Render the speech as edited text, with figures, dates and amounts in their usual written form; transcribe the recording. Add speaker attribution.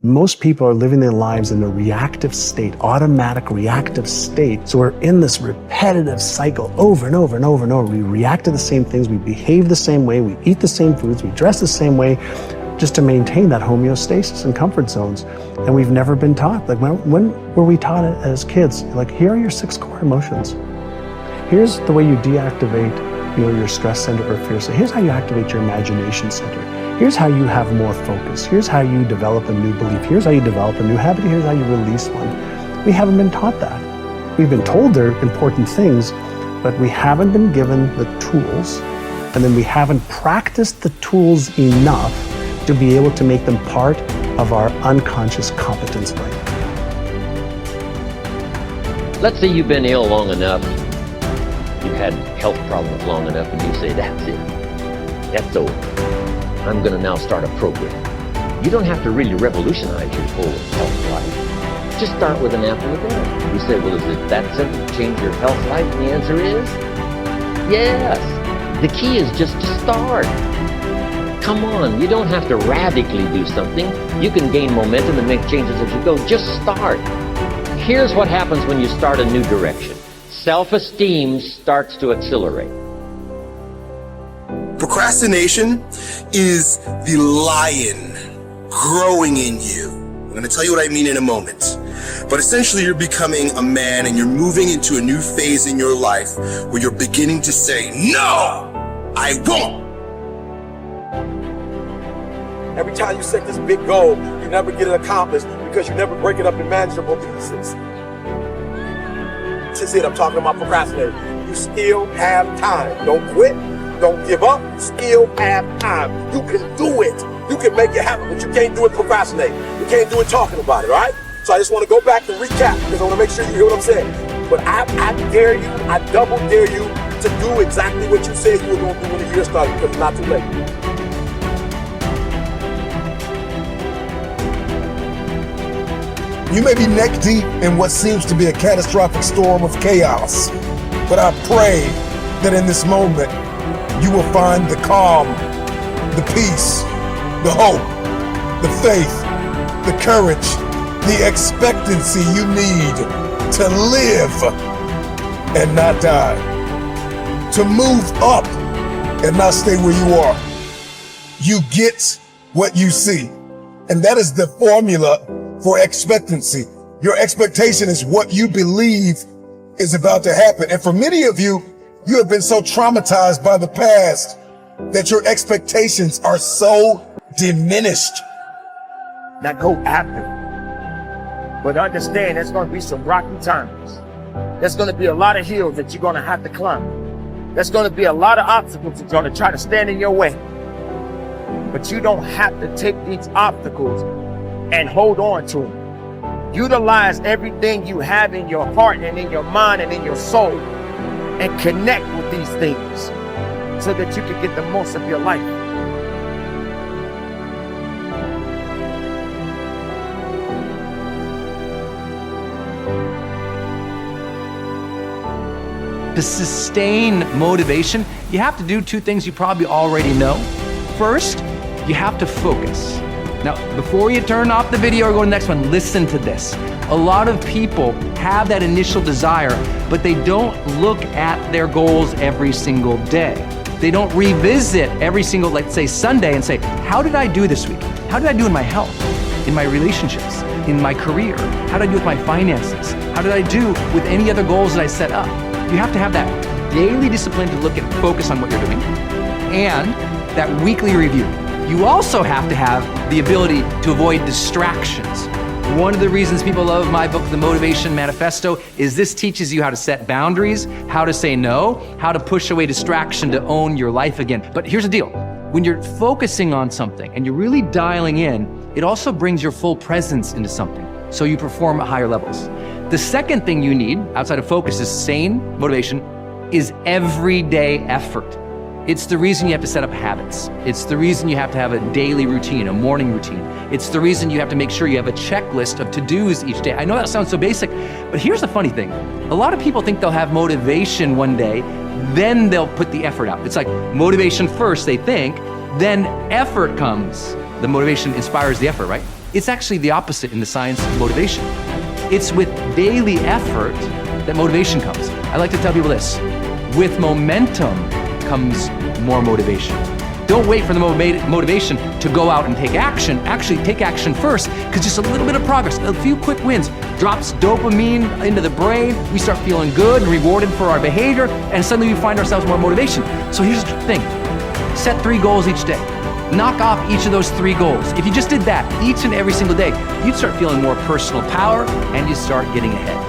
Speaker 1: Most people are living their lives in a reactive state, automatic reactive state. So we're in this repetitive cycle over and over and over and over. We react to the same things, we behave the same way, we eat the same foods, we dress the same way, just to maintain that homeostasis and comfort zones. And we've never been taught. Like when were we taught it as kids? Like, here are your 6 core emotions. Here's the way you deactivate, your stress center or fear. So here's how you activate your imagination center. Here's how you have more focus. Here's how you develop a new belief. Here's how you develop a new habit. Here's how you release one. We haven't been taught that. We've been told they're important things, but we haven't been given the tools, and then we haven't practiced the tools enough to be able to make them part of our unconscious competence brain.
Speaker 2: Let's say you've been ill long enough, you've had health problems long enough, and you say, that's it, that's over. I'm gonna now start a program. You don't have to really revolutionize your whole health life. Just start with an apple a day. You say, well, is it that simple to change your health life? And the answer is, yes. The key is just to start. Come on, you don't have to radically do something. You can gain momentum and make changes as you go. Just start. Here's what happens when you start a new direction. Self-esteem starts to accelerate.
Speaker 3: Procrastination is the lion growing in you. I'm going to tell you what I mean in a moment. But essentially, you're becoming a man and you're moving into a new phase in your life where you're beginning to say, no, I won't.
Speaker 4: Every time you set this big goal, you never get it accomplished because you never break it up in manageable pieces. This is it, I'm talking about procrastinating. You still have time. Don't quit. Don't give up. You still have time. You can do it. You can make it happen, but you can't do it procrastinating. You can't do it talking about it, all right? So I just want to go back and recap because I want to make sure you hear what I'm saying. But I dare you, I double dare you to do exactly what you said you were going to do when the year started because it's not too late.
Speaker 5: You may be neck deep in what seems to be a catastrophic storm of chaos, but I pray that in this moment, you will find the calm, the peace, the hope, the faith, the courage, the expectancy you need to live and not die, to move up and not stay where you are. You get what you see. And that is the formula for expectancy. Your expectation is what you believe is about to happen. And for many of you, you have been so traumatized by the past that your expectations are so diminished.
Speaker 6: Now go after it. But understand there's going to be some rocky times. There's going to be a lot of hills that you're going to have to climb. There's going to be a lot of obstacles that are going to try to stand in your way. But you don't have to take these obstacles and hold on to them. Utilize everything you have in your heart and in your mind and in your soul and connect with these things so that you can get the most of your life.
Speaker 7: To sustain motivation, you have to do 2 things you probably already know. First, you have to focus. Now, before you turn off the video or go to the next one, listen to this. A lot of people have that initial desire, but they don't look at their goals every single day. They don't revisit every single, let's say, Sunday and say, how did I do this week? How did I do in my health, in my relationships, in my career? How did I do with my finances? How did I do with any other goals that I set up? You have to have that daily discipline to look and focus on what you're doing, and that weekly review. You also have to have the ability to avoid distractions. One of the reasons people love my book, The Motivation Manifesto, is this teaches you how to set boundaries, how to say no, how to push away distraction to own your life again. But here's the deal. When you're focusing on something and you're really dialing in, it also brings your full presence into something, so you perform at higher levels. The second thing you need, outside of focus, is sane motivation, is everyday effort. It's the reason you have to set up habits. It's the reason you have to have a daily routine, a morning routine. It's the reason you have to make sure you have a checklist of to-dos each day. I know that sounds so basic, but here's the funny thing. A lot of people think they'll have motivation one day, then they'll put the effort out. It's like motivation first, they think, then effort comes. The motivation inspires the effort, right? It's actually the opposite in the science of motivation. It's with daily effort that motivation comes. I like to tell people this: with momentum comes more motivation. Don't wait for the motivation to go out and take action. Actually, take action first, because just a little bit of progress, a few quick wins, drops dopamine into the brain. We start feeling good and rewarded for our behavior, and suddenly we find ourselves more motivation. So here's the thing: set 3 goals each day. Knock off each of those 3 goals. If you just did that each and every single day, you'd start feeling more personal power and you'd start getting ahead.